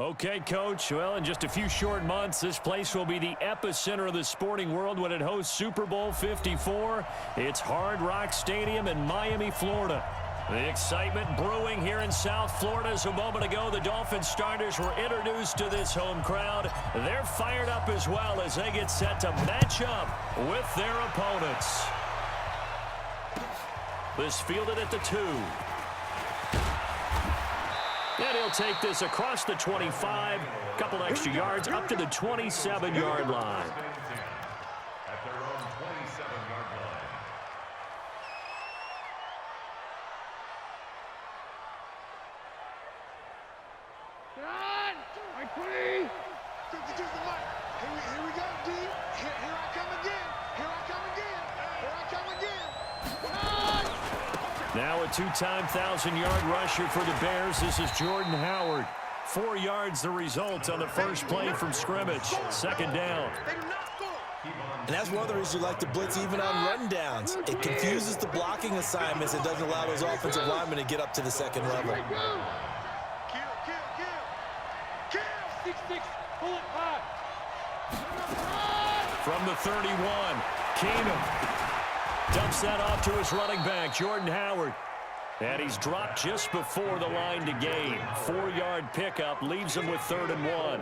Okay, Coach. Well, in just a few short months, this place will be the epicenter of the sporting world when it hosts Super Bowl 54. It's Hard Rock Stadium in Miami, Florida. The excitement brewing here in South Florida as a moment ago the Dolphins starters were introduced to this home crowd. They're fired up as well as they get set to match up with their opponents. This fielded at the 2. And he'll take this across the 25, a couple extra yards up to the 27-yard line. At their own 27-yard line. Here we go, D. Here I come again. Here I come again. Here I come again. Now a two-time 1,000-yard rusher for the Bears. This is Jordan Howard. 4 yards the result on the first play from scrimmage. Second down. And that's one of the reasons you like to blitz even on rundowns. It confuses the blocking assignments. It doesn't allow those offensive linemen to get up to the second level. From the 31, Keenum dumps that off to his running back, Jordan Howard. And he's dropped just before the line to gain. 4-yard pickup leaves him with 3rd and 1.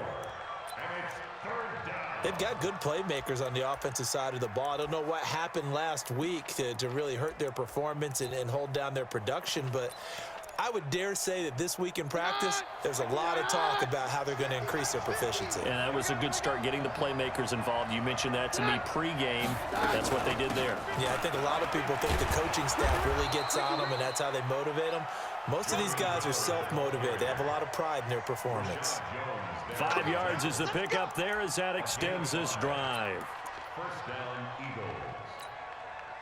They've got good playmakers on the offensive side of the ball. I don't know what happened last week to really hurt their performance and hold down their production, but I would dare say that this week in practice, there's a lot of talk about how they're going to increase their proficiency. And that was a good start, getting the playmakers involved. You mentioned that to me pregame. That's what they did there. Yeah, I think a lot of people think the coaching staff really gets on them, and that's how they motivate them. Most of these guys are self-motivated. They have a lot of pride in their performance. 5 yards is the pickup there as that extends this drive. First down, Eagles.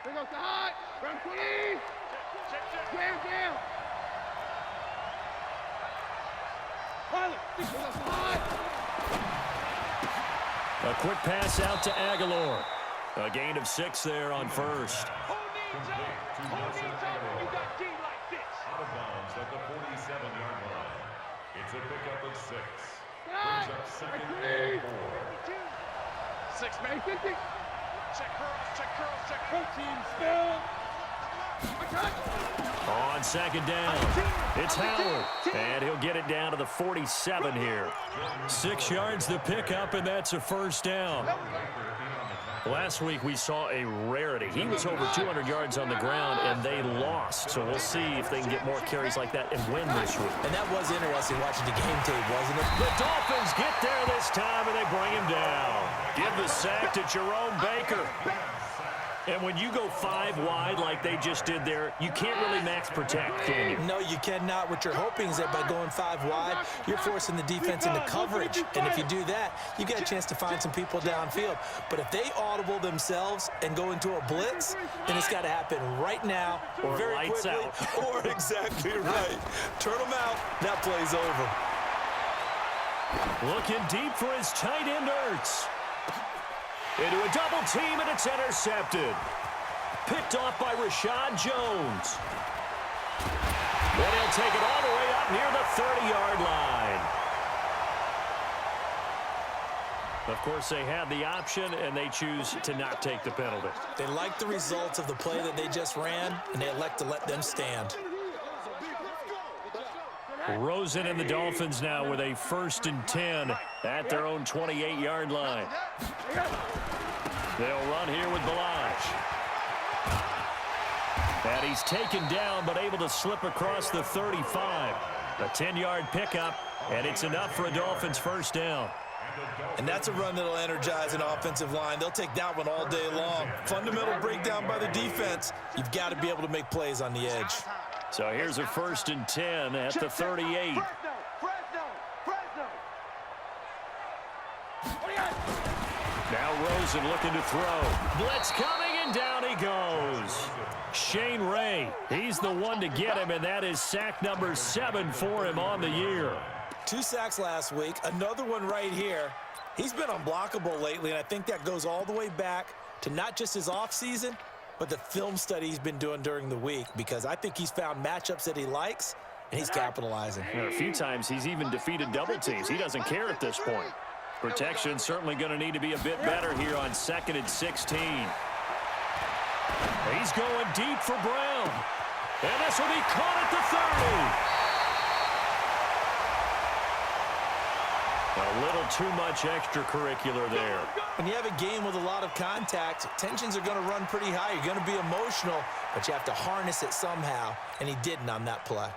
Here goes the hot. Run, please. Down. A quick pass out to Aguilar. A gain of 6 there on first. Out of bounds at the 47-yard line. It's a pickup of 6. Brings up second and 4. 6 man. Check curls. Team On second down, it's Howard, and he'll get it down to the 47 here. 6 yards the pickup, and that's a first down. Last week we saw a rarity. He was over 200 yards on the ground, and they lost. So we'll see if they can get more carries like that and win this week. And that was interesting watching the game tape, wasn't it? The Dolphins get there this time, and they bring him down. Give the sack to Jerome Baker. And when you go 5 wide like they just did there, you can't really max protect, can you? No, you cannot. What you're hoping is that by going 5 wide, you're forcing the defense into coverage. And if you do that, you get a chance to find some people downfield. But if they audible themselves and go into a blitz, then it's got to happen right now, or very lights quickly, out. or exactly right. Turn them out. That play's over. Looking deep for his tight end, Ertz. Into a double team, and it's intercepted. Picked off by Rashad Jones. And he'll take it all the way up near the 30-yard line. Of course, they had the option, and they choose to not take the penalty. They like the results of the play that they just ran, and they elect to let them stand. Rosen and the Dolphins now with a 1st and 10 at their own 28-yard line. They'll run here with Balaj. And he's taken down, but able to slip across the 35. A 10-yard pickup, and it's enough for a Dolphins first down. And that's a run that'll energize an offensive line. They'll take that one all day long. Fundamental breakdown by the defense. You've got to be able to make plays on the edge. So here's a 1st and 10 at the 38. Now Rosen looking to throw. Blitz coming, and down he goes. Shane Ray, he's the one to get him, and that is sack number 7 for him on the year. 2 sacks last week, another one right here. He's been unblockable lately, and I think that goes all the way back to not just his offseason, but the film study he's been doing during the week, because I think he's found matchups that he likes, and he's capitalizing. A few times he's even defeated double teams. He doesn't care at this point. Protection certainly going to need to be a bit better here on 2nd and 16. He's going deep for Brown. And this will be caught at the 30. A little too much extracurricular there. When you have a game with a lot of contact, tensions are going to run pretty high. You're going to be emotional, but you have to harness it somehow, and he didn't on that play.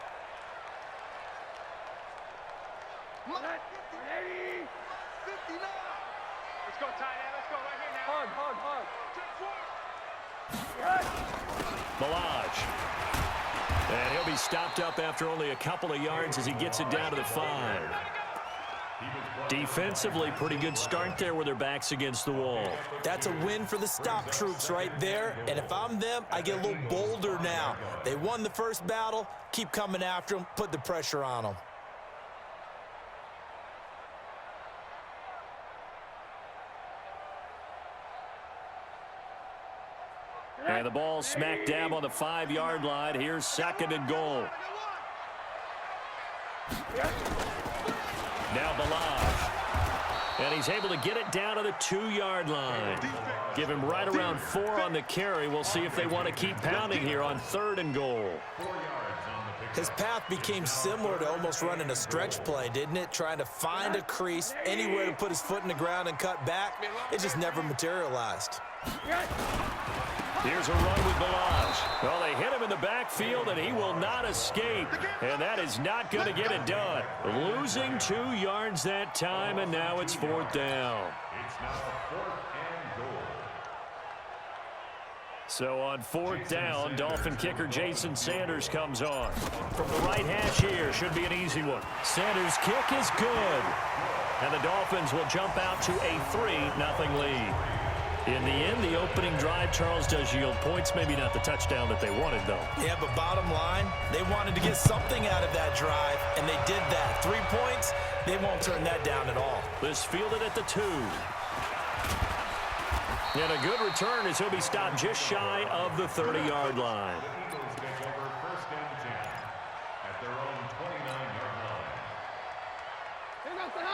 Let's go, tight end. Let's go right here now. Hard. Malage. And he'll be stopped up after only a couple of yards as he gets it down to the 5. Defensively, pretty good start there with their backs against the wall. That's a win for the stop troops right there, and if I'm them, I get a little bolder now. They won the first battle, keep coming after them, put the pressure on them. And the ball smack dab on the 5-yard line. Here's 2nd and goal. Now Balaj. And he's able to get it down to the 2-yard line. Give him right around 4 on the carry. We'll see if they want to keep pounding here on 3rd and goal. His path became similar to almost running a stretch play, didn't it? Trying to find a crease, anywhere to put his foot in the ground and cut back. It just never materialized. Here's a run with Balaj. Well, they hit him in the backfield, and he will not escape. And that is not going to get it done. Losing 2 yards that time, and now it's 4th down. It's now 4th and goal. So on 4th down, Dolphin kicker Jason Sanders comes on. From the right hash here, should be an easy one. Sanders' kick is good. And the Dolphins will jump out to a 3-0 lead. In the end, the opening drive, Charles, does yield points. Maybe not the touchdown that they wanted, though. Yeah, but bottom line, they wanted to get something out of that drive, and they did that. 3 points, they won't turn that down at all. This fielded at the 2. And a good return as he'll be stopped just shy of the 30-yard line. The Eagles take over 1st and 10 at their own 29-yard line.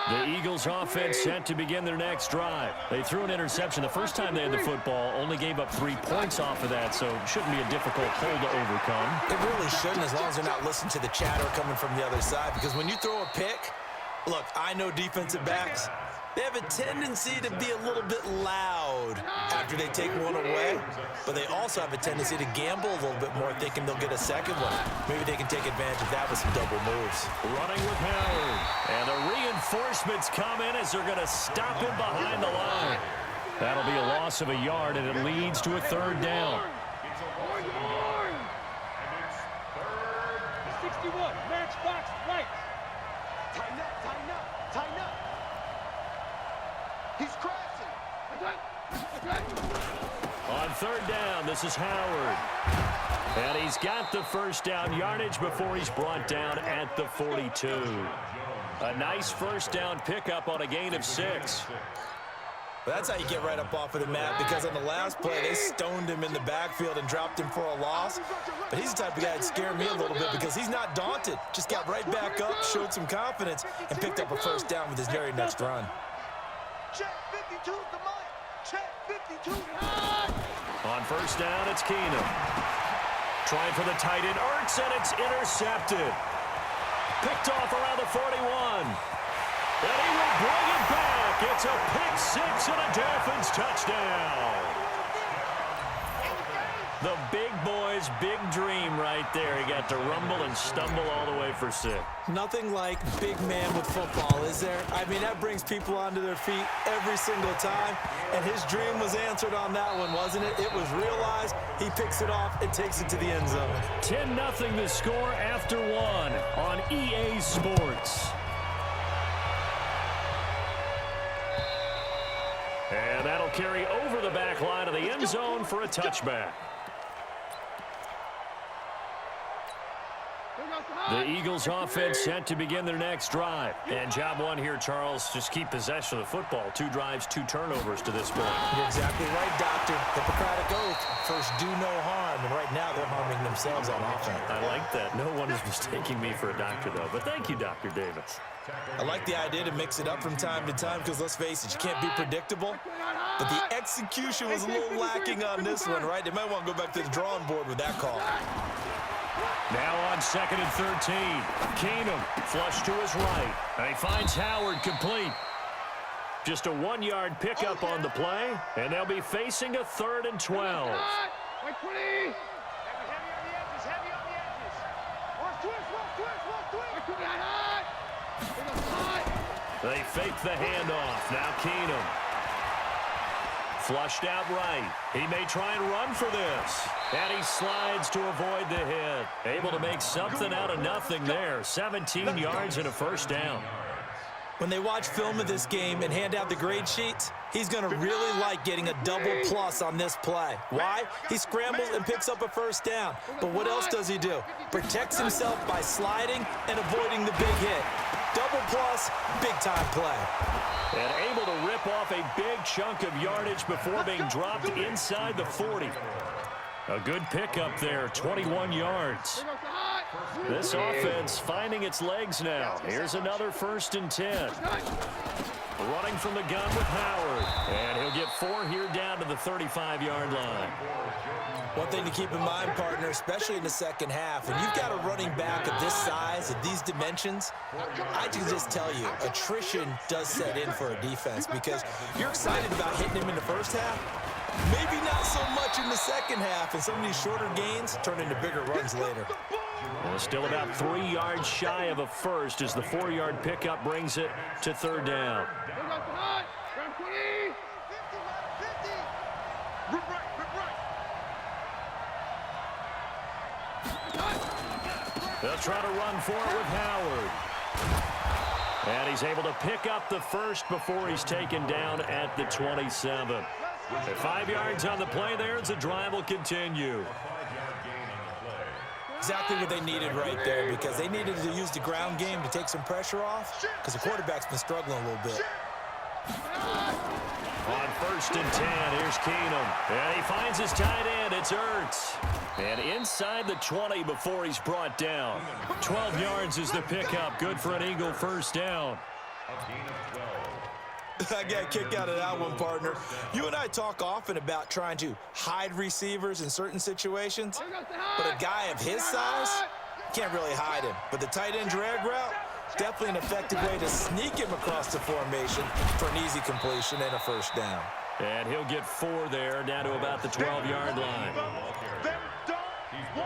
The Eagles offense set to begin their next drive. They threw an interception the first time they had the football, only gave up 3 points off of that, so it shouldn't be a difficult hole to overcome. It really shouldn't, as long as they're not listening to the chatter coming from the other side, because when you throw a pick, look, I know defensive backs, they have a tendency to be a little bit loud after they take one away, but they also have a tendency to gamble a little bit more, thinking they'll get a second one. Maybe they can take advantage of that with some double moves. Running with Howard. And the reinforcements come in as they're going to stop him behind the line. That'll be a loss of a yard, and it leads to a 3rd down. It's a loss of a yard, and it's 3rd. 61, matchbox right. Tighten up, tighten up, tighten up. He's crashing. On 3rd down, this is Howard. And he's got the first down yardage before he's brought down at the 42. A nice first down pickup on a gain of 6. That's how you get right up off of the mat, because on the last play, they stoned him in the backfield and dropped him for a loss. But he's the type of guy that scared me a little bit because he's not daunted. Just got right back up, showed some confidence, and picked up a first down with his very next run. Check 52 the mic. Check 52. On first down, it's Keenum. Trying for the tight end, Ertz, and it's intercepted. Picked off around the 41. And he will bring it back. It's a pick 6 and a Dolphins touchdown. The big boy's big dream right there. He got to rumble and stumble all the way for 6. Nothing like big man with football, is there? I mean, that brings people onto their feet every single time, and his dream was answered on that one, wasn't it? It was realized. He picks it off and takes it to the end zone. 10-0 the score after 1 on EA Sports. And that'll carry over the back line of the end zone for a touchback. The Eagles offense set to begin their next drive. And job one here, Charles, just keep possession of the football. 2 drives, 2 turnovers to this point. You're exactly right, Doctor. Hippocratic oath. First, do no harm. And right now, they're harming themselves on offense. I like that. No one is mistaking me for a doctor, though. But thank you, Dr. Davis. I like the idea to mix it up from time to time because, let's face it, you can't be predictable. But the execution was a little lacking on this one, right? They might want to go back to the drawing board with that call. Now on 2nd and 13. Keenum flush to his right. And he finds Howard complete. Just a 1-yard pickup on the play, and they'll be facing a 3rd and 12. They fake the handoff. Now Keenum. Flushed out right. He may try and run for this. And he slides to avoid the hit. Able to make something out of nothing there. 17 yards and a first down. When they watch film of this game and hand out the grade sheets, he's going to really like getting a double plus on this play. Why? He scrambles and picks up a first down. But what else does he do? Protects himself by sliding and avoiding the big hit. Double plus, big-time play. And able to rip off a big chunk of yardage before being dropped inside the 40. A good pickup there, 21 yards. This offense finding its legs now. Here's another 1st and 10. Running from the gun with Howard. And he'll get 4 here down to the 35-yard line. One thing to keep in mind, partner, especially in the second half, when you've got a running back of this size, of these dimensions, I can just tell you, attrition does set in for a defense because you're excited about hitting him in the first half. Maybe not so much in the second half, and some of these shorter gains turn into bigger runs later. Well, still about 3 yards shy of a first as the 4-yard pickup brings it to 3rd down. They'll try to run for it with Howard. And he's able to pick up the first before he's taken down at the 27. 5 yards on the play there as the drive will continue. Exactly what they needed right there because they needed to use the ground game to take some pressure off because the quarterback's been struggling a little bit. On 1st and 10, here's Keenum. And he finds his tight end. It's Ertz. And inside the 20 before he's brought down. 12 yards is the pickup. Good for an Eagle first down. I got a kick out of that one, partner. You and I talk often about trying to hide receivers in certain situations, but a guy of his size can't really hide him. But the tight end drag route, definitely an effective way to sneak him across the formation for an easy completion and a first down. And he'll get 4 there, down to about the 12-yard line.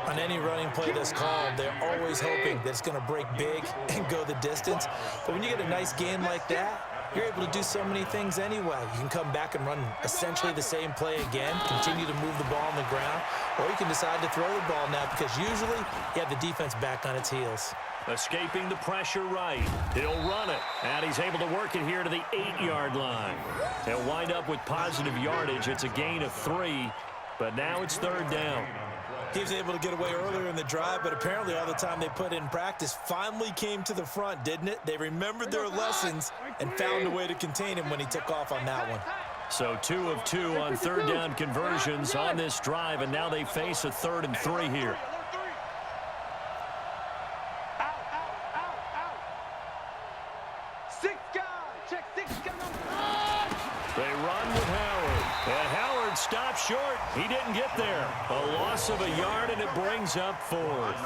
On any running play that's called, they're always hoping that it's going to break big and go the distance. But when you get a nice game like that, you're able to do so many things anyway. You can come back and run essentially the same play again, continue to move the ball on the ground, or you can decide to throw the ball now because usually you have the defense back on its heels. Escaping the pressure right. He'll run it. And he's able to work it here to the 8-yard line. He'll wind up with positive yardage. It's a gain of 3, but now it's 3rd down. He was able to get away earlier in the drive, but apparently all the time they put in practice finally came to the front, didn't it? They remembered their lessons and found a way to contain him when he took off on that one. So 2 of 2 on 3rd down conversions on this drive, and now they face a 3rd and 3 here. They run with Howard, and Howard stops short. He didn't get there. A loss of a yard, and it brings up 4th.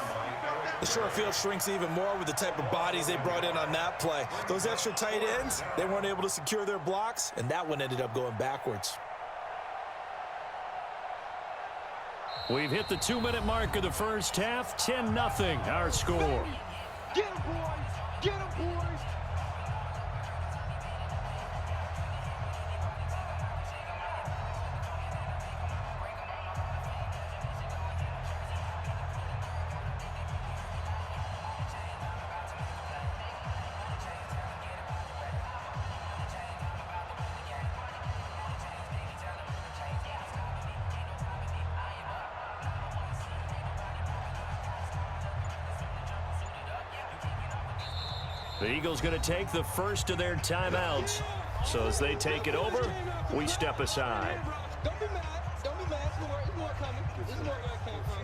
The short field shrinks even more with the type of bodies they brought in on that play. Those extra tight ends, they weren't able to secure their blocks, and that one ended up going backwards. We've hit the 2-minute mark of the first half. 10-0 our score. Get him, boys! Get him, boys! The Eagles going to take the first of their timeouts. So as they take it over, we step aside. Don't be mad. Don't be mad. There's more coming. There's more where it came from.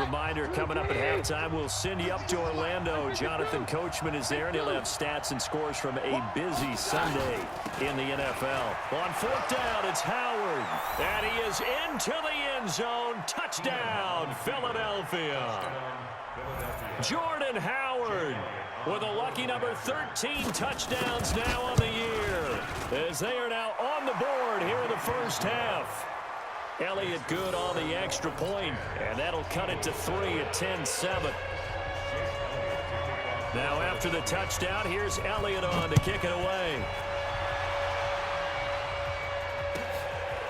Reminder, coming up at halftime, we'll send you up to Orlando. Jonathan Coachman is there, and he'll have stats and scores from a busy Sunday in the NFL. On fourth down, it's Howard. And he is into the end zone. Touchdown, Philadelphia. Jordan Howard with a lucky number 13 touchdowns now on the year, as they are now on the board here in the first half. Elliott good on the extra point, and that'll cut it to 3 at 10-7. Now after the touchdown, here's Elliott on to kick it away.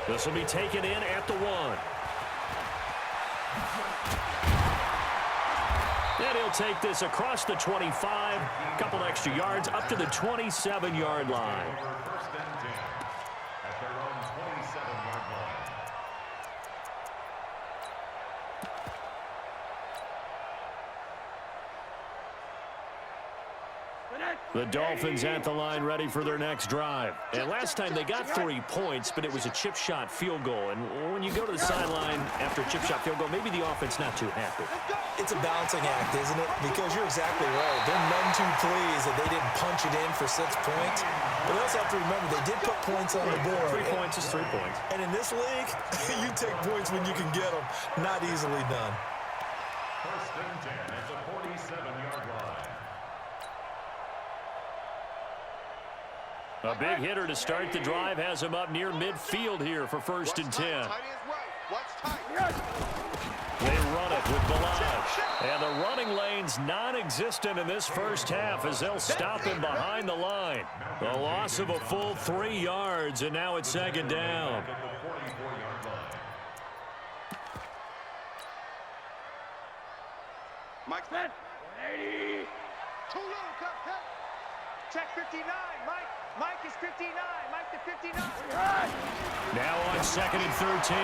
This will be taken in at the 1. And he'll take this across the 25, couple extra yards up to the 27-yard line. The Dolphins at the line ready for their next drive. And last time they got 3 points, but it was a chip shot field goal. And when you go to the sideline after a chip shot field goal, maybe the offense not too happy. It's a balancing act, isn't it? Because you're exactly right. They're none too pleased that they didn't punch it in for 6 points. But they also have to remember they did put points on the board. 3 points is 3 points. And in this league, you take points when you can get them. Not easily done. First and 10 at the 47-yard line. A big hitter to start the drive has him up near midfield here for first and 10. They run it with Balaj. And the running lane's non-existent in this first half as they'll stop him behind the line. The loss of a full 3 yards, and now it's second down. Mike Smith. 180. Too little, cut. Check 59, Mike. Mike is 59. Mike to 59. Now on second and 13.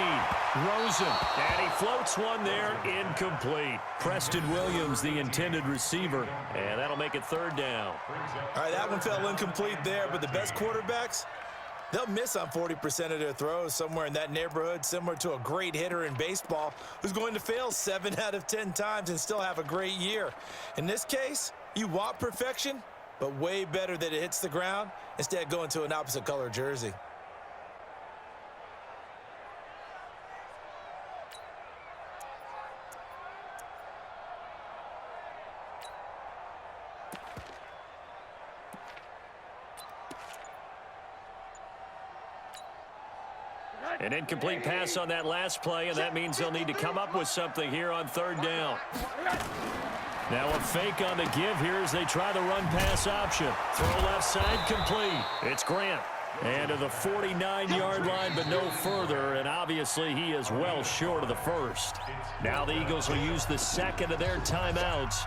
Rosen. And he floats one there, incomplete. Preston Williams, the intended receiver. And that'll make it third down. All right, that one fell incomplete there, but the best quarterbacks, they'll miss on 40% of their throws, somewhere in that neighborhood, similar to a great hitter in baseball who's going to fail 7 out of 10 times and still have a great year. In this case, you want perfection, but way better that it hits the ground instead of going to an opposite color jersey. An incomplete pass on that last play, and that means they'll need to come up with something here on third down. Now a fake on the give here as they try the run-pass option. Throw left side, complete. It's Grant. And to the 49-yard line, but no further, and obviously he is well short of the first. Now the Eagles will use the second of their timeouts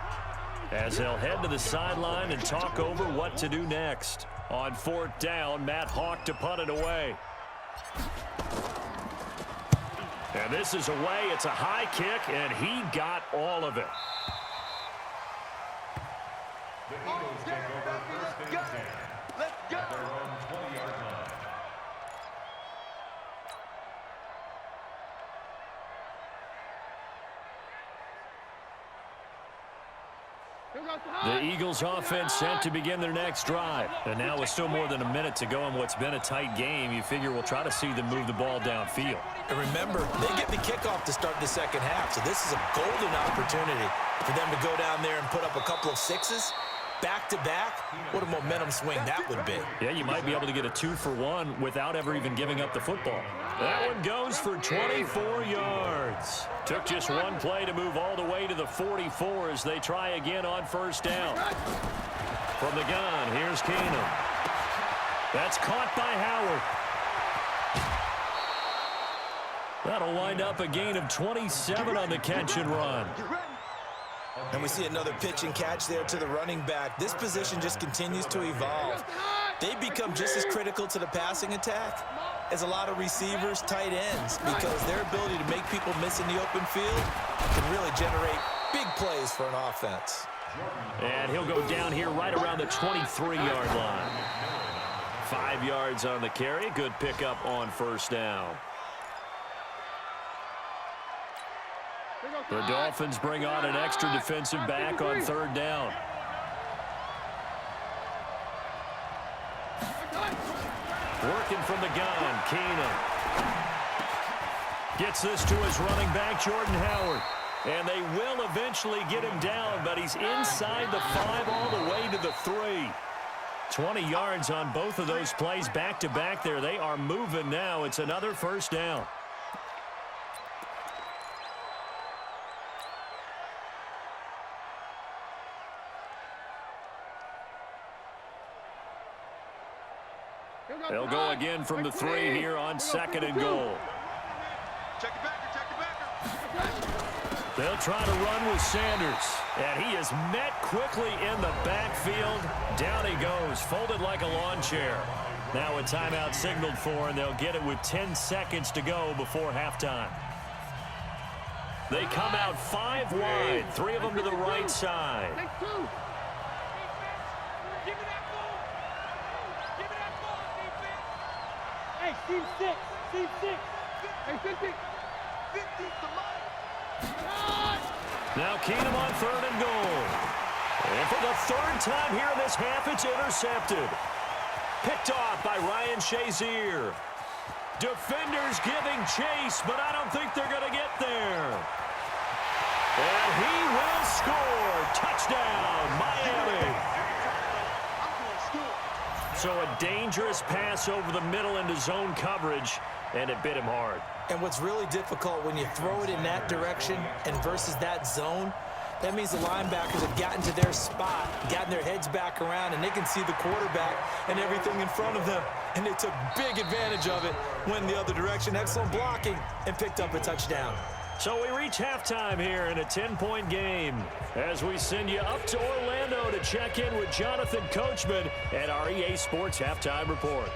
as they'll head to the sideline and talk over what to do next. On fourth down, Matt Hawk to punt it away. And this is away. It's a high kick, and he got all of it. The Eagles take over first and 10 at their own 20-yard line. The Eagles offense set to begin their next drive. And now with still more than a minute to go in what's been a tight game, you figure we'll try to see them move the ball downfield. And remember, they get the kickoff to start the second half, so this is a golden opportunity for them to go down there and put up a couple of sixes. Back-to-back, what a momentum swing that would be. Yeah, you might be able to get a 2-for-1 without ever even giving up the football. That one goes for 24 yards. Took just one play to move all the way to the 44 as they try again on first down. From the gun, here's Keenum. That's caught by Howard. That'll wind up a gain of 27 on the catch and run. And we see another pitch and catch there to the running back. This position just continues to evolve. They become just as critical to the passing attack as a lot of receivers, tight ends, because their ability to make people miss in the open field can really generate big plays for an offense. And he'll go down here right around the 23-yard line. 5 yards on the carry. Good pickup on first down. The Dolphins bring on an extra defensive back on third down. Working from the gun, Keenum. Gets this to his running back, Jordan Howard. And they will eventually get him down, but he's inside the 5 all the way to the 3. 20 yards on both of those plays back-to-back there. They are moving now. It's another first down. They'll go again from the 3 here on 2nd and goal. Check it backer, check it backer. They'll try to run with Sanders. And he is met quickly in the backfield. Down he goes, folded like a lawn chair. Now a timeout signaled for, and they'll get it with 10 seconds to go before halftime. They come out 5 wide, 3 of them to the right side. Hey, team 6, team 6. Hey, 50. 50 to mine. Now Keenum on 3rd and goal. And for the 3rd time here in this half, it's intercepted. Picked off by Ryan Shazier. Defenders giving chase, but I don't think they're going to get there. And he will score. Touchdown, Miami. So a dangerous pass over the middle into zone coverage, and it bit him hard. And what's really difficult when you throw it in that direction and versus that zone, that means the linebackers have gotten to their spot, gotten their heads back around, and they can see the quarterback and everything in front of them. And they took big advantage of it, went the other direction, excellent blocking, and picked up a touchdown. So we reach halftime here in a 10-point game as we send you up to Orlando to check in with Jonathan Coachman at our EA Sports Halftime Report.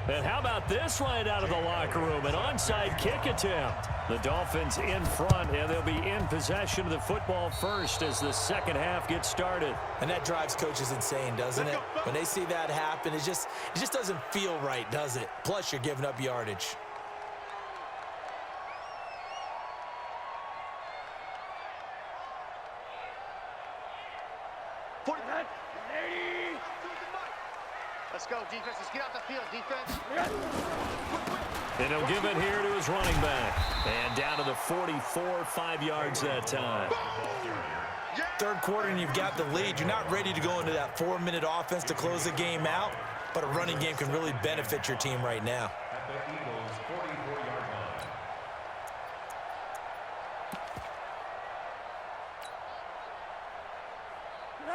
And how about this right out of the locker room? An onside kick attempt. The Dolphins in front, and they'll be in possession of the football first as the second half gets started. And that drives coaches insane, doesn't it? When they see that happen, it just doesn't feel right, does it? Plus, you're giving up yardage. Let's go, defense. Let's get out the field, defense. And he'll give it here to his running back. And down to the 44, 5 yards that time. Third quarter and you've got the lead. You're not ready to go into that 4-minute offense to close the game out, but a running game can really benefit your team right now. At the Eagles' 44-yard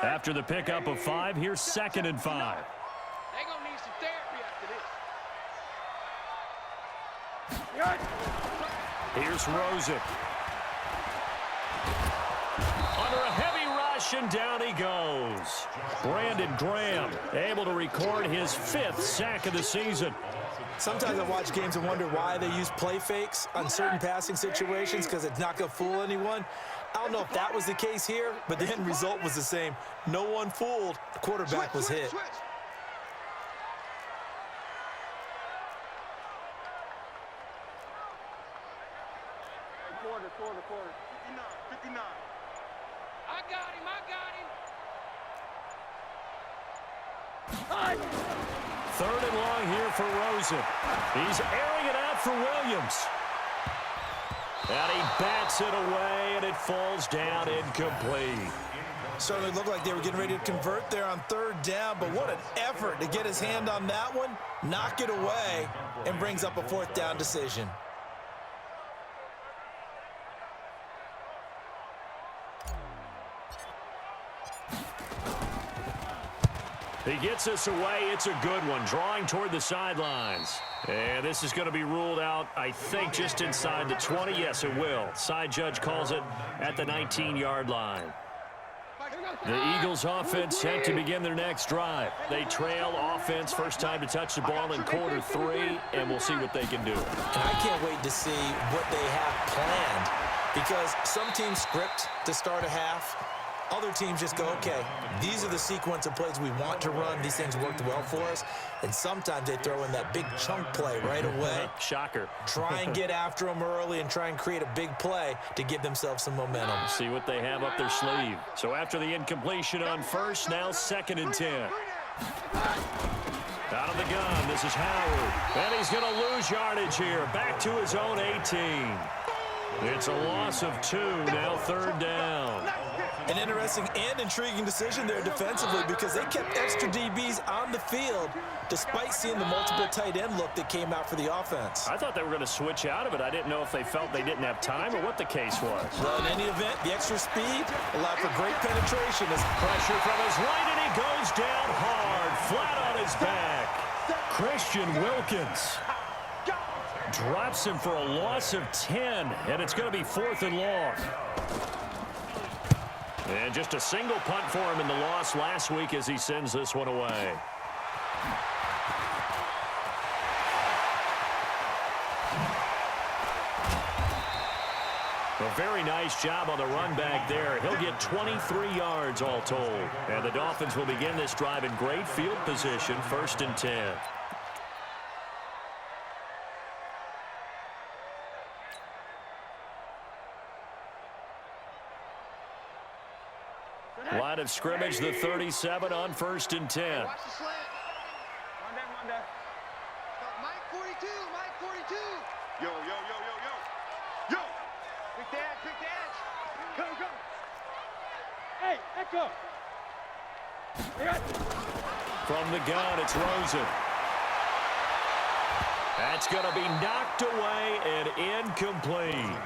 line. After the pickup of 5, here's 2nd and 5. They're going to need some therapy after this. Here's Rosen. Under a heavy rush, and down he goes. Brandon Graham able to record his 5th sack of the season. Sometimes I watch games and wonder why they use play fakes on certain passing situations because it's not going to fool anyone. I don't know if that was the case here, but the end result was the same. No one fooled. The quarterback was hit. Quarter. 59. I got him. 3rd and long here for Rosen. He's airing it out for Williams. And he bats it away, and it falls down incomplete. Certainly looked like they were getting ready to convert there on 3rd down, but what an effort to get his hand on that one, knock it away, and brings up a 4th down decision. He gets us away. It's a good one, drawing toward the sidelines. And this is going to be ruled out, I think, just inside the 20. Yes, it will. Side judge calls it at the 19-yard line. The Eagles offense set to begin their next drive. They trail offense, first time to touch the ball in quarter 3, and we'll see what they can do. And I can't wait to see what they have planned, because some teams script to start a half. Other teams just go, okay, these are the sequence of plays we want to run. These things worked well for us. And sometimes they throw in that big chunk play right away. Shocker. Try and get after them early and try and create a big play to give themselves some momentum. See what they have up their sleeve. So after the incompletion on first, now 2nd and 10. Out of the gun, this is Howard. And he's going to lose yardage here. Back to his own 18. It's a loss of 2, now 3rd down. An interesting and intriguing decision there defensively, because they kept extra DBs on the field despite seeing the multiple tight end look that came out for the offense. I thought they were going to switch out of it. I didn't know if they felt they didn't have time or what the case was. Well, in any event, the extra speed allowed for great penetration. As pressure from his right, and he goes down hard, flat on his back. Christian Wilkins drops him for a loss of 10, and it's going to be 4th and long. And just a single punt for him in the loss last week as he sends this one away. A very nice job on the run back there. He'll get 23 yards all told. And the Dolphins will begin this drive in great field position, 1st and 10. Line of scrimmage, the 37 on 1st and 10. Watch the slant. One down. Mike 42, Mike 42. Yo. Quick dash. Go. Hey, echo. From the gun, it's Rosen. That's going to be knocked away and incomplete.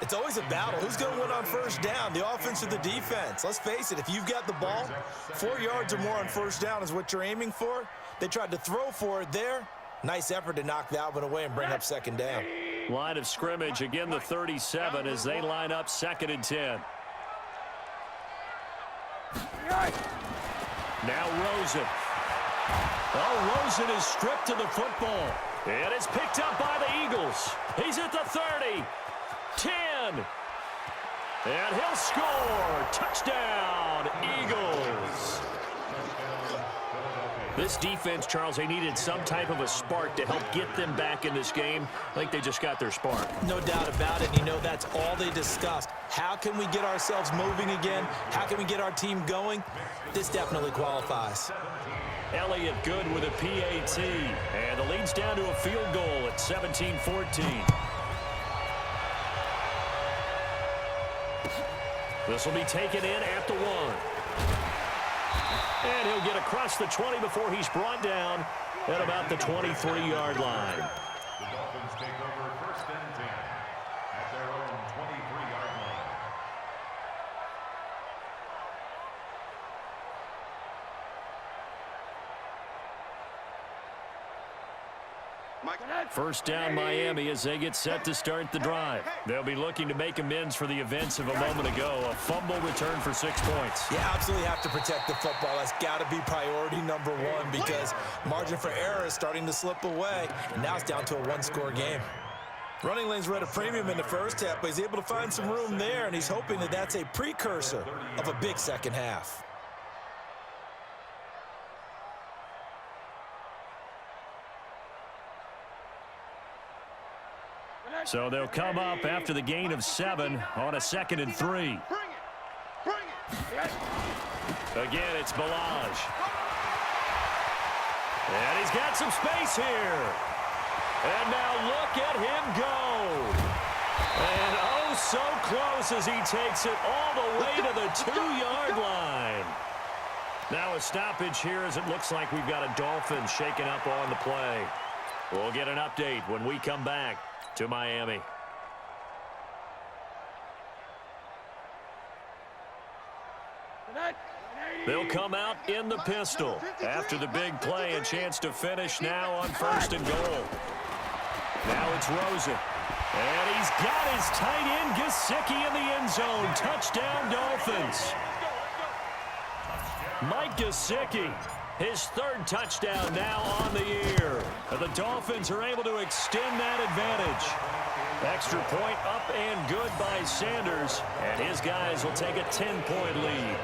it's always a battle. Who's going to win on 1st down, the offense or the defense? Let's face it, if you've got the ball, 4 yards or more on 1st down is what you're aiming for. They tried to throw for it there. Nice effort to knock that one away and bring up 2nd down. Line of scrimmage, again the 37 as they line up 2nd and 10. Now Rosen. Oh, Rosen is stripped to the football. And it's picked up by the Eagles. He's at the 30. 10. And he'll score. Touchdown, Eagles. This defense, Charles, they needed some type of a spark to help get them back in this game. I think they just got their spark. No doubt about it. You know, that's all they discussed. How can we get ourselves moving again? How can we get our team going? This definitely qualifies. Elliott good with a PAT. And the lead's down to a field goal at 17-14. This will be taken in at the 1. And he'll get across the 20 before he's brought down at about the 23-yard line. The Dolphins take over 1st and 10 at their own 23-yard line. First down Miami as they get set to start the drive. They'll be looking to make amends for the events of a moment ago. A fumble return for 6 points. You absolutely have to protect the football. That's got to be priority number 1 because margin for error is starting to slip away, and now it's down to a 1-score game. Running lanes were at a premium in the first half, but he's able to find some room there, and he's hoping that that's a precursor of a big second half. So they'll come up after the gain of 7 on a 2nd and 3. Bring it. Again, it's Balaj. And he's got some space here. And now look at him go. And oh, so close as he takes it all the way to the 2-yard line. Now a stoppage here as it looks like we've got a Dolphins shaken up on the play. We'll get an update when we come back to Miami. They'll come out in the pistol. After the big play, a chance to finish now on 1st and goal. Now it's Rosen. And he's got his tight end, Gesicki, in the end zone. Touchdown, Dolphins. Mike Gesicki, his 3rd touchdown now on the year. And the Dolphins are able to extend that advantage. Extra point up and good by Sanders. And his guys will take a 10-point lead.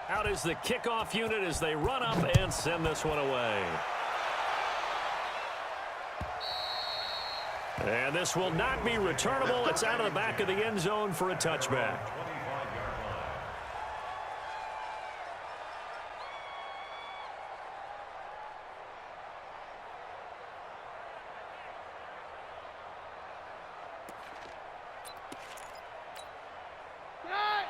Out is the kickoff unit as they run up and send this one away. And this will not be returnable. It's out of the back of the end zone for a touchback.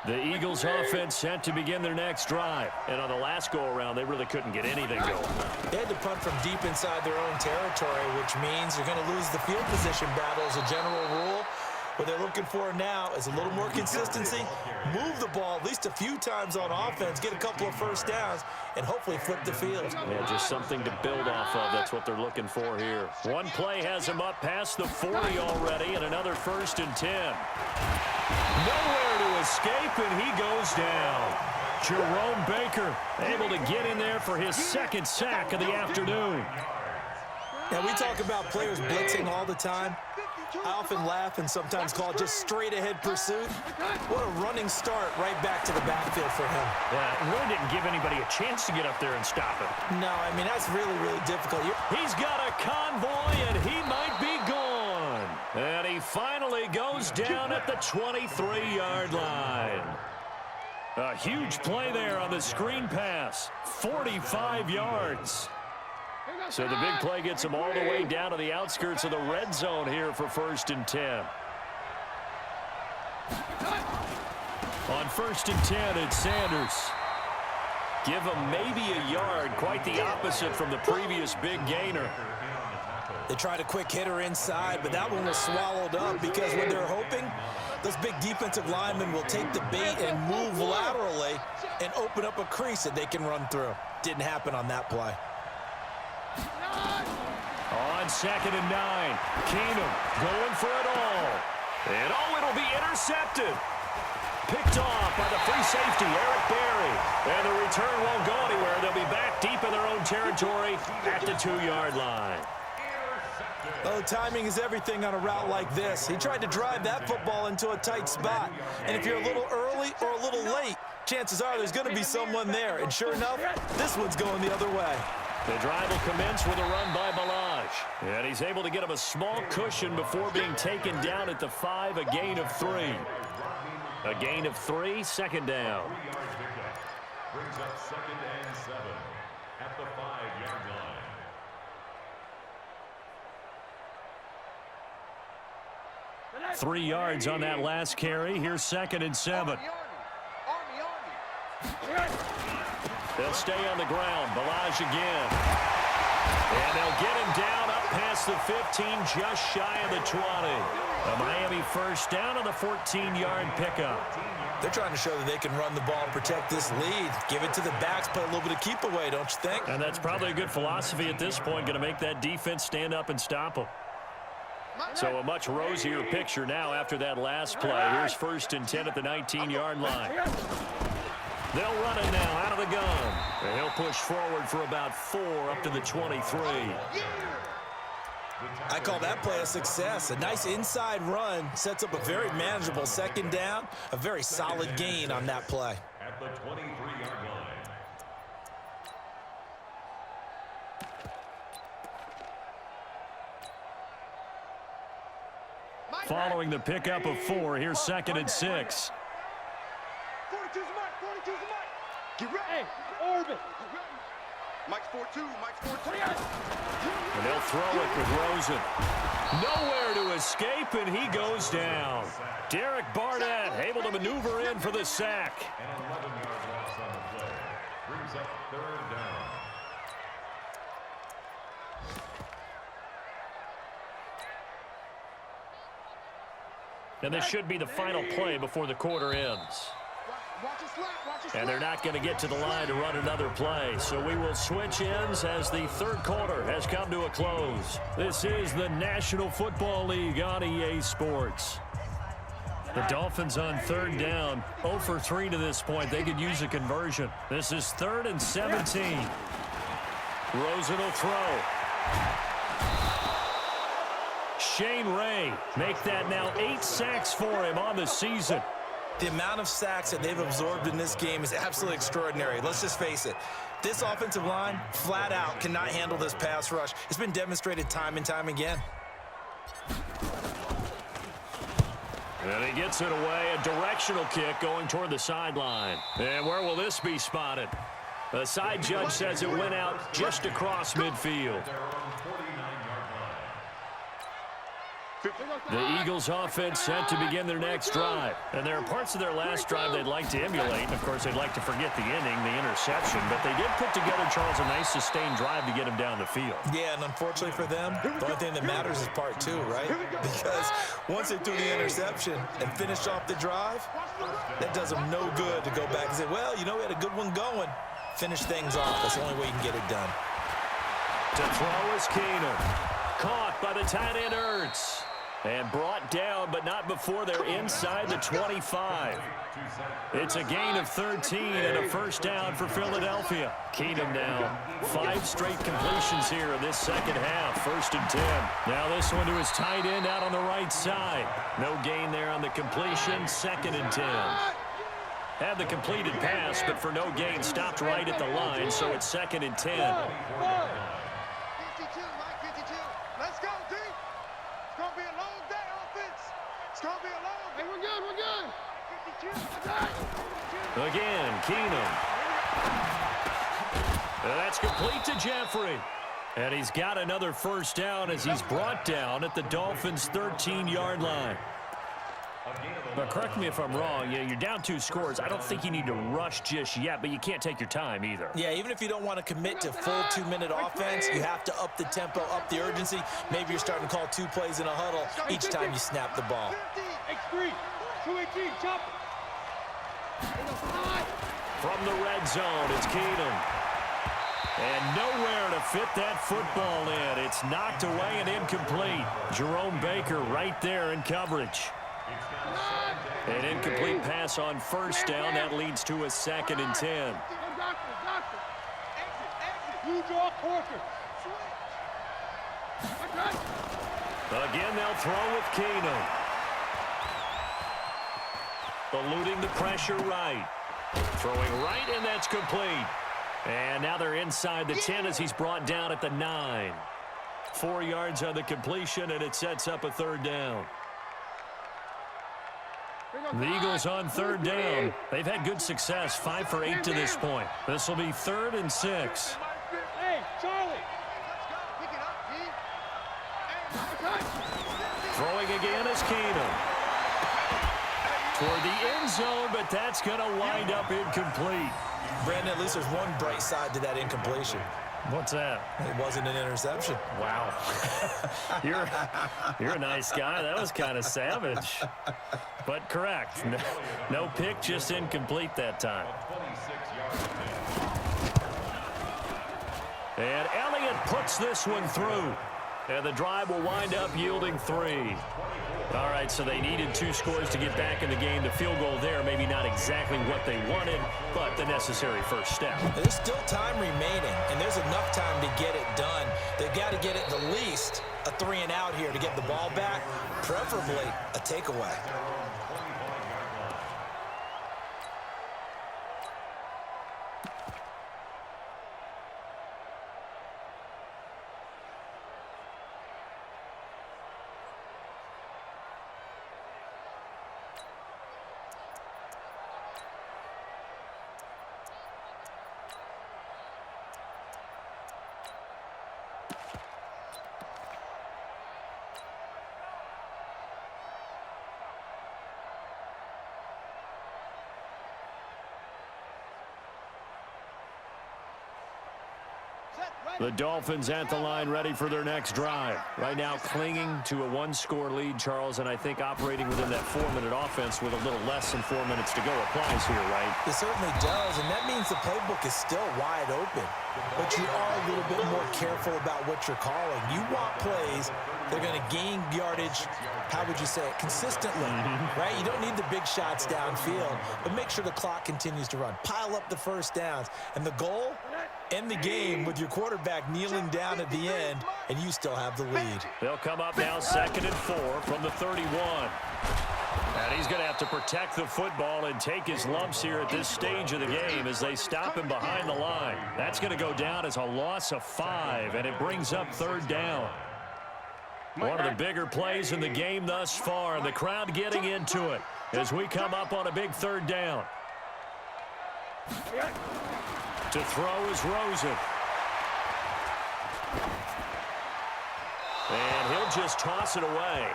The Eagles offense set to begin their next drive. And on the last go-around, they really couldn't get anything going. They had to punt from deep inside their own territory, which means you're going to lose the field position battle as a general rule. What they're looking for now is a little more consistency, move the ball at least a few times on offense, get a couple of first downs, and hopefully flip the field. Yeah, just something to build off of. That's what they're looking for here. One play has him up past the 40 already, and another 1st and 10. Nowhere to escape, and he goes down. Jerome Baker able to get in there for his 2nd sack of the afternoon. Now, we talk about players blitzing all the time. I often laugh and sometimes call it just straight-ahead pursuit. What a running start right back to the backfield for him. Yeah, it really didn't give anybody a chance to get up there and stop him. No, I mean, that's really, really difficult. He's got a convoy, and he might be gone. And he finally goes down at the 23-yard line. A huge play there on the screen pass. 45 yards. So the big play gets him all the way down to the outskirts of the red zone here for 1st and 10. On 1st and 10, it's Sanders. Give him maybe a yard, quite the opposite from the previous big gainer. They tried a quick hitter inside, but that one was swallowed up because when they're hoping, those big defensive linemen will take the bait and move laterally and open up a crease that they can run through. Didn't happen on that play. On 2nd and 9, Keenum going for it all. And it'll be intercepted. Picked off by the free safety, Eric Berry. And the return won't go anywhere. They'll be back deep in their own territory at the 2-yard line. Oh, timing is everything on a route like this. He tried to drive that football into a tight spot. And if you're a little early or a little late, chances are there's going to be someone there. And sure enough, this one's going the other way. The drive will commence with a run by Balaj. And he's able to get him a small cushion before being taken down at the 5, a gain of 3. A gain of 3, 2nd down. Brings up 2nd and 7 at the 5-yard line. 3 yards on that last carry. Here's 2nd and 7. They'll stay on the ground. Balaj again. And they'll get him down up past the 15, just shy of the 20. A Miami 1st down on the 14-yard pickup. They're trying to show that they can run the ball and protect this lead. Give it to the backs, play a little bit of keep away, don't you think? And that's probably a good philosophy at this point, going to make that defense stand up and stop them. So a much rosier picture now after that last play. Here's 1st and 10 at the 19-yard line. They'll run it now out of the gun. And he'll push forward for about 4 up to the 23. I call that play a success. A nice inside run sets up a very manageable 2nd down. A very solid gain on that play. At the 23-yard line. Following the pickup of 4, here's 2nd and 6. 42's the mark. 42's the mark. Get ready. Orbit. Mike's 4-2. Mike's 4-2. And they'll throw it with Rosen. Nowhere to escape, and he goes down. Derek Barnett able to maneuver in for the sack. And 11 yard loss on the play. Brings up third down. And this should be the final play before the quarter ends. And they're not going to get to the line to run another play. So we will switch ends as the third quarter has come to a close. This is the National Football League on EA Sports. The Dolphins on third down, 0 for 3 to this point. They could use a conversion. This is 3rd and 17. Rosen will throw. Shane Ray make that now 8 sacks for him on the season. The amount of sacks that they've absorbed in this game is absolutely extraordinary. Let's just face it. This offensive line, flat out, cannot handle this pass rush. It's been demonstrated time and time again. And he gets it away, a directional kick going toward the sideline. And where will this be spotted? The side judge says it went out just across midfield. The Eagles offense set to begin their next drive. And there are parts of their last drive they'd like to emulate. And, of course, they'd like to forget the inning, the interception. But they did put together, Charles, a nice sustained drive to get him down the field. Yeah, and unfortunately for them, the only thing that matters is part 2, right? Because once they threw the interception and finished off the drive, that does them no good to go back and say, well, you know, we had a good one going. Finish things off. That's the only way you can get it done. To throw is Keenum. Caught by the tight end Ertz. And brought down, but not before they're inside the 25. It's a gain of 13 and a first down for Philadelphia. Keenum now 5 straight completions here in this second half. 1st and 10. Now this one to his tight end out on the right side. No gain there on the completion. 2nd and 10. Had the completed pass, but for no gain, stopped right at the line, so it's 2nd and 10. 52, Mike, 52. Let's go, D. It's going to be a long day, offense. It's going to be a long day. Hey, we're good. 52. Again, Keenum. And that's complete to Jeffrey. And he's got another first down as he's brought down at the Dolphins' 13-yard line. But correct me if I'm wrong, you're down 2 scores. I don't think you need to rush just yet, but you can't take your time either. Yeah, even if you don't want to commit to full 2-minute offense, you have to up the tempo, up the urgency. Maybe you're starting to call 2 plays in a huddle each time you snap the ball. X3, 218, jump. From the red zone, it's Keenum. And nowhere to fit that football in. It's knocked away and incomplete. Jerome Baker right there in coverage. An incomplete pass on first down. That leads to a 2nd and 10. You draw Corker. Again, they'll throw with Keenum. Eluding the pressure right. Throwing right, and that's complete. And now they're inside the 10 as he's brought down at the 9. 4 yards on the completion, and it sets up a 3rd down. The Eagles on 3rd down. They've had good success, 5 for 8 to this point. This will be 3rd and 6. Hey, Charlie. Let's go. Pick it up, D. Throwing again is Keenum. Toward the end zone, but that's going to wind up incomplete. Brandon, at least there's one bright side to that incompletion. What's that? It wasn't an interception. Wow. You're a nice guy. That was kind of savage. But correct. No pick, just incomplete that time. And Elliott puts this one through. And the drive will wind up yielding 3. All right, so they needed 2 scores to get back in the game. The field goal there, maybe not exactly what they wanted, but the necessary first step. There's still time remaining, and there's enough time to get it done. They've got to get it the least a 3-and-out here to get the ball back, preferably a takeaway. The Dolphins at the line ready for their next drive. Right now clinging to a one-score lead, Charles, and I think operating within that 4-minute offense with a little less than 4 minutes to go applies here, right? It certainly does, and that means the playbook is still wide open. But you are a little bit more careful about what you're calling. You want plays that are going to gain yardage, how would you say it, consistently, right? You don't need the big shots downfield, but make sure the clock continues to run. Pile up the first downs. And the goal, end the game with your quarterback kneeling down at the end, and you still have the lead. They'll come up now 2nd and 4 from the 31. And he's going to have to protect the football and take his lumps here at this stage of the game as they stop him behind the line. That's going to go down as a loss of 5, and it brings up 3rd down. One of the bigger plays in the game thus far, and the crowd getting into it as we come up on a big 3rd down. To throw is Rosen. And he'll just toss it away.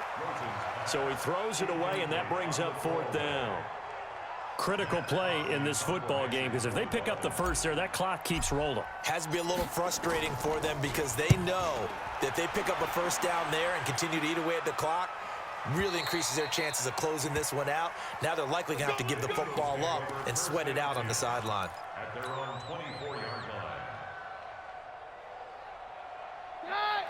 So he throws it away, and that brings up 4th down. Critical play in this football game, because if they pick up the first there, that clock keeps rolling. Has to be a little frustrating for them because they know that they pick up a first down there and continue to eat away at the clock, really increases their chances of closing this one out. Now they're likely going to have to give the football up and sweat it out on the sideline. At their own 24-yard line.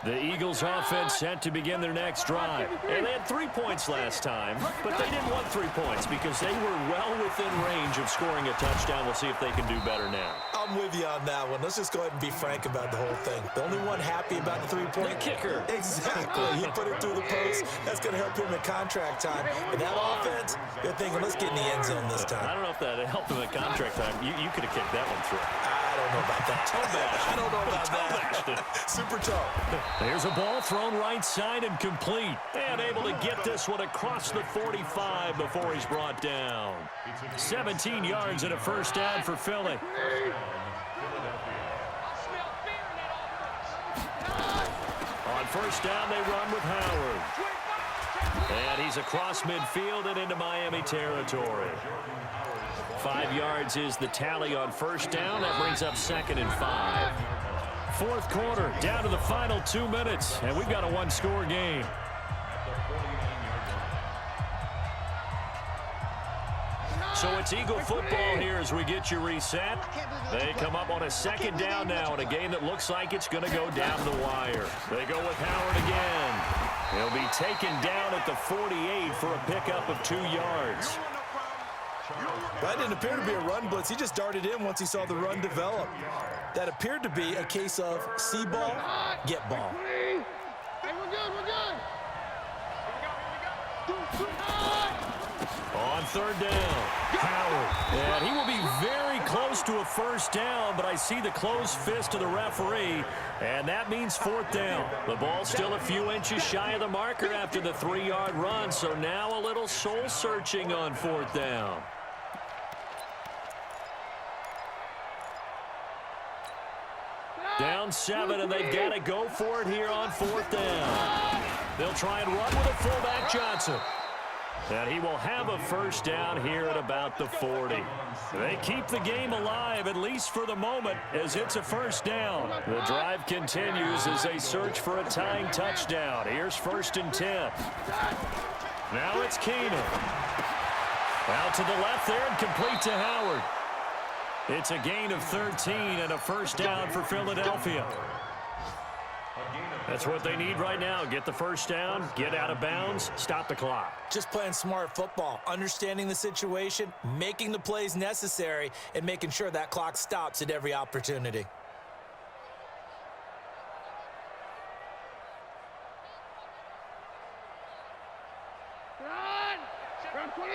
The Eagles offense set to begin their next drive. And they had 3 points last time, but they didn't want 3 points because they were well within range of scoring a touchdown. We'll see if they can do better now. I'm with you on that one. Let's just go ahead and be frank about the whole thing. The only one happy about the 3-point kicker. Exactly. He put it through the post. That's going to help him in contract time. And that offense, they're thinking, let's get in the end zone this time. I don't know if that helped him at contract time. You could have kicked that one through. I don't know about that. Toe bash. I don't know about that. Super toe. There's a ball thrown right side and complete. And able to get this one across the 45 before he's brought down. 17 yards and a first down for Philly. On first down, they run with Howard. And he's across midfield and into Miami territory. 5 yards is the tally on first down. That brings up 2nd and 5. 4th quarter, down to the final 2 minutes, and we've got a one-score game. So it's Eagle football here as we get you reset. They come up on a 2nd down now in a game that looks like it's going to go down the wire. They go with Howard again. He'll be taken down at the 48 for a pickup of 2 yards. That didn't appear to be a run blitz. He just darted in once he saw the run develop. That appeared to be a case of see ball, get ball. Hey, we're good, we're good. On 3rd down, Howard. And he will be very close to a first down, but I see the closed fist of the referee, and that means 4th down. The ball's still a few inches shy of the marker after the 3-yard run, so now a little soul-searching on 4th down. Down 7, and they've got to go for it here on 4th down. They'll try and run with a fullback, Johnson. And he will have a first down here at about the 40. They keep the game alive, at least for the moment, as it's a first down. The drive continues as they search for a tying touchdown. Here's 1st and 10. Now it's Keenan. Out to the left there and complete to Howard. It's a gain of 13 and a first down for Philadelphia. That's what they need right now. Get the first down, get out of bounds, stop the clock. Just playing smart football, understanding the situation, making the plays necessary, and making sure that clock stops at every opportunity. Run! Run 20!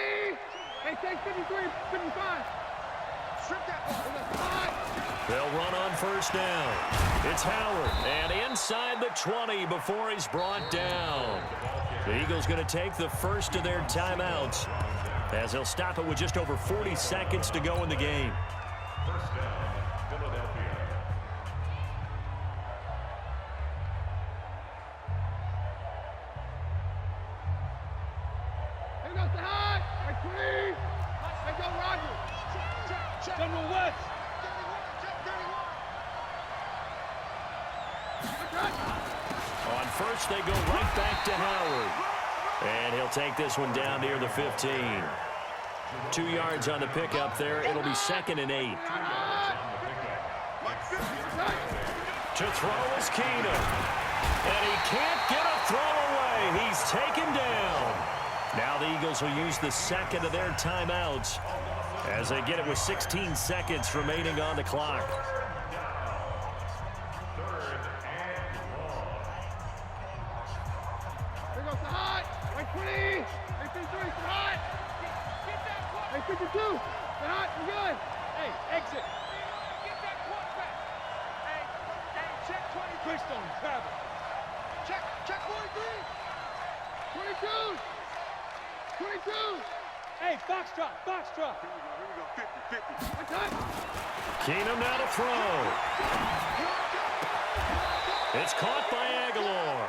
Hey, take 53, 55. Strip that ball. They'll run on first down. It's Howard, and inside the 20 before he's brought down. The Eagles going to take the first of their timeouts as they'll stop it with just over 40 seconds to go in the game. First down, Philadelphia. Here goes the high. Right 20. Here goes Roger. Check. General West. On first, they go right back to Howard. And he'll take this one down near the 15. 2 yards on the pickup there. It'll be 2nd and 8. To throw is Keenum. And he can't get a throw away. He's taken down. Now the Eagles will use the second of their timeouts as they get it with 16 seconds remaining on the clock. Here goes the hot. 20. 53. Hot. Hey, 52. The hot. We're good. Hey, exit. Get that quarterback. Hey, check 20. Christone, travel. Check 43. 22. 22. Hey, box drop. Here we go. 50. Keenum now to throw. It's caught by Aguilar.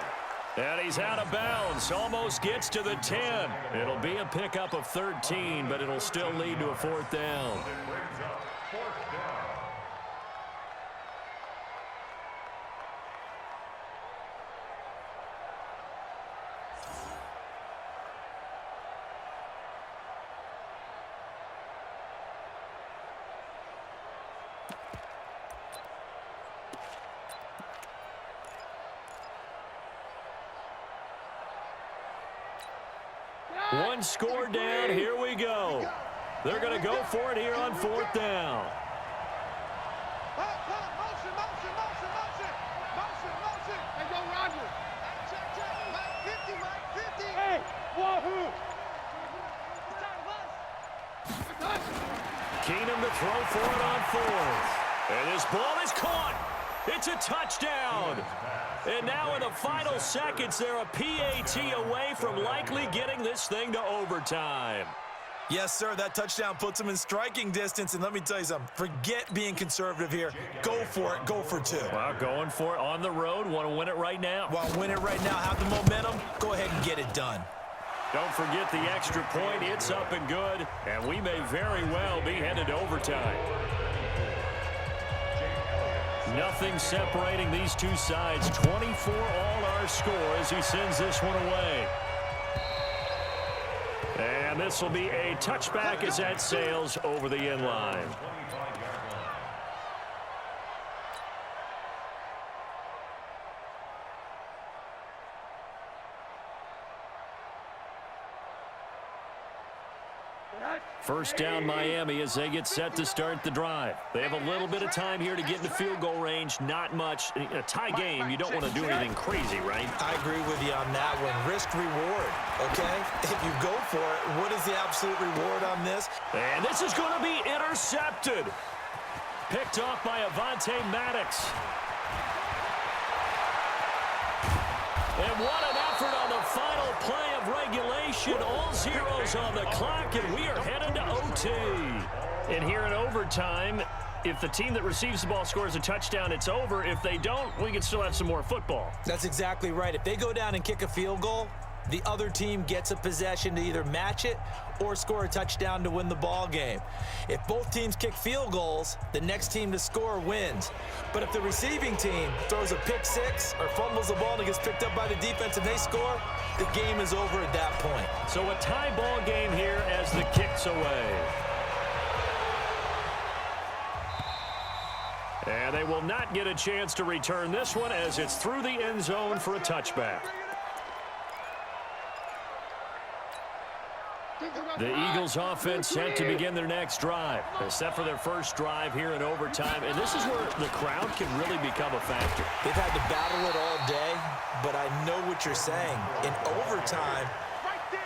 And he's out of bounds. Almost gets to the 10. It'll be a pickup of 13, but it'll still lead to a 4th down. One score down. Here we go. They're going to go for it here on 4th down. Motion. Hey, go Roger. Check. Mike 50. Hey, wahoo. Keenum to throw for it on 4th. And this ball is caught. It's a touchdown. And now in the final seconds, they're a PAT away from likely getting this thing to overtime. Yes, sir, that touchdown puts them in striking distance. And let me tell you something, forget being conservative here. Go for it. Go for 2. Well, going for it on the road. Want to win it right now. Well, win it right now. Have the momentum. Go ahead and get it done. Don't forget the extra point. It's up and good. And we may very well be headed to overtime. Nothing separating these two sides. 24 all our score as he sends this one away. And this will be a touchback as that sails over the end line. First down Miami as they get set to start the drive. They have a little bit of time here to get into field goal range. Not much. In a tie game, you don't want to do anything crazy, right? I agree with you on that one. Risk reward, okay? If you go for it, what is the absolute reward on this? And this is going to be intercepted. Picked off by Avonte Maddox. And what an effort on the final play of regulation. All zeros on the clock, and we are headed to OT. And here in overtime, if the team that receives the ball scores a touchdown, it's over. If they don't, we can still have some more football. That's exactly right. If they go down and kick a field goal, the other team gets a possession to either match it or score a touchdown to win the ball game. If both teams kick field goals, the next team to score wins. But if the receiving team throws a pick six or fumbles the ball and it gets picked up by the defense and they score, the game is over at that point. So a tie ball game here as the kick's away. And they will not get a chance to return this one as it's through the end zone for a touchback. The Eagles offense set to begin their next drive. They're set for their first drive here in overtime, and this is where the crowd can really become a factor. They've had to battle it all day, but I know what you're saying. In overtime,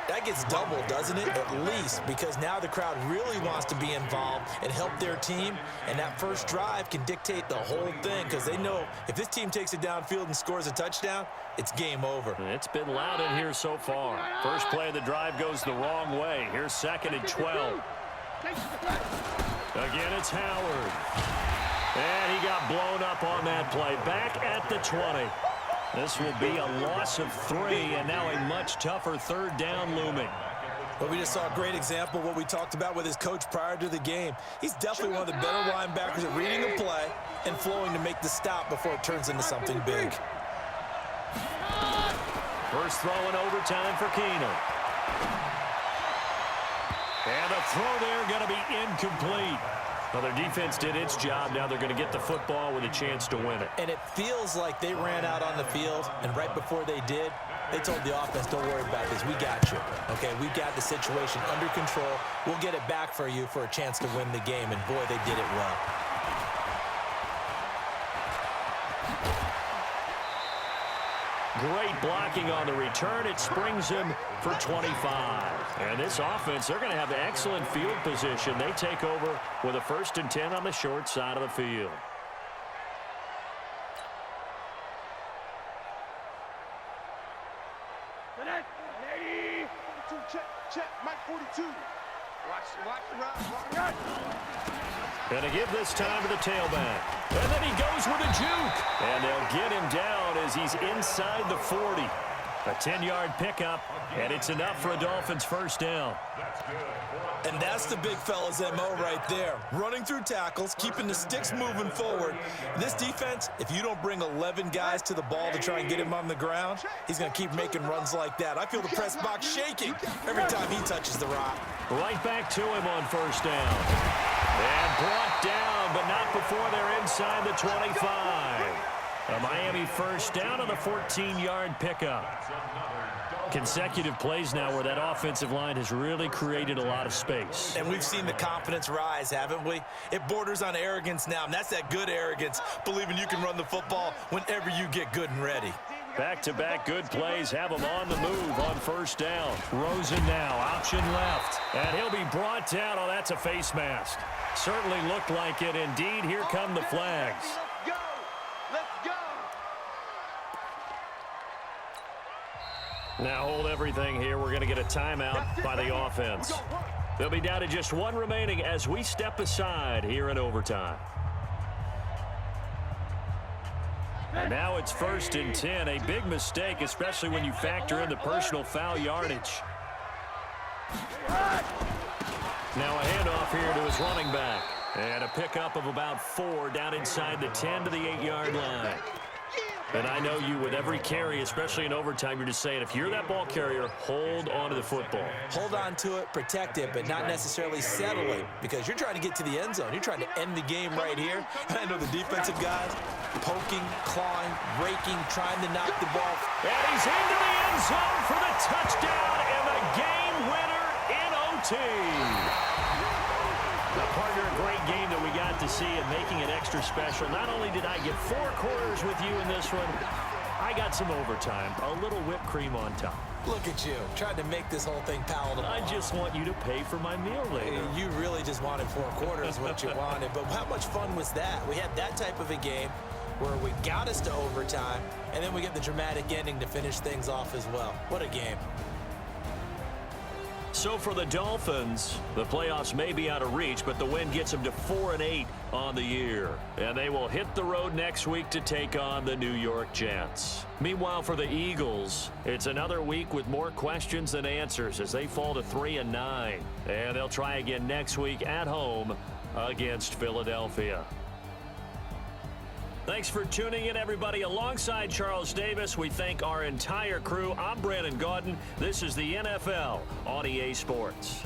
that gets doubled, doesn't it? At least, because now the crowd really wants to be involved and help their team, and that first drive can dictate the whole thing because they know if this team takes it downfield and scores a touchdown, it's game over. It's been loud in here so far. First play of the drive goes the wrong way. Here's 2nd and 12. Again, it's Howard. And he got blown up on that play. Back at the 20. This will be a loss of 3, and now a much tougher 3rd down looming. Well, we just saw a great example of what we talked about with his coach prior to the game. He's definitely one of the better linebackers at reading the play and flowing to make the stop before it turns into something big. First throw in overtime for Keenum. And the throw there going to be incomplete. Well, their defense did its job. Now they're going to get the football with a chance to win it. And it feels like they ran out on the field, and right before they did, they told the offense, don't worry about this. We got you. Okay, we got the situation under control. We'll get it back for you for a chance to win the game. And, boy, they did it well. Great blocking on the return. It springs him for 25. And this offense, they're going to have excellent field position. They take over with a 1st and 10 on the short side of the field. Check, Mike 42. Watch the run. Going to give this time to the tailback. And then he goes with a juke. And they'll get him down as he's inside the 40. A 10-yard pickup, and it's enough for a Dolphins first down. And that's the big fella's MO right there. Running through tackles, keeping the sticks moving forward. This defense, if you don't bring 11 guys to the ball to try and get him on the ground, he's going to keep making runs like that. I feel the press box shaking every time he touches the rock. Right back to him on first down. And brought down, but not before they're inside the 25. A Miami first down on the 14-yard pickup. Consecutive plays now where that offensive line has really created a lot of space. And we've seen the confidence rise, haven't we? It borders on arrogance now, and that's that good arrogance, believing you can run the football whenever you get good and ready. Back-to-back good plays have him on the move on first down. Rosen now, option left. And he'll be brought down. Oh, that's a face mask. Certainly looked like it. Indeed, here come the flags. Now hold everything here. We're going to get a timeout by the offense. They'll be down to just one remaining as we step aside here in overtime. And now it's 1st and 10. A big mistake, especially when you factor in the personal foul yardage. Now a handoff here to his running back. And a pickup of about 4 down inside the 10 to the 8-yard line. And I know you, with every carry, especially in overtime, you're just saying, if you're that ball carrier, hold on to the football. Hold on to it, protect it, but not necessarily settle it, because you're trying to get to the end zone. You're trying to end the game right here. And I know the defensive guys poking, clawing, raking, trying to knock the ball. And he's into the end zone for the touchdown and the game winner in OT. Partner, a great game that we got to see and making it extra special. Not only did I get 4 quarters with you in this one, I got some overtime, a little whipped cream on top. Look at you, trying to make this whole thing palatable. I just want you to pay for my meal later. You really just wanted 4 quarters, what you wanted. But how much fun was that? We had that type of a game where we got us to overtime, and then we get the dramatic ending to finish things off as well. What a game. So for the Dolphins, the playoffs may be out of reach, but the win gets them to 4-8 on the year. And they will hit the road next week to take on the New York Jets. Meanwhile, for the Eagles, it's another week with more questions than answers as they fall to 3-9. And they'll try again next week at home against Philadelphia. Thanks for tuning in, everybody. Alongside Charles Davis, we thank our entire crew. I'm Brandon Gaudin. This is the NFL on EA Sports.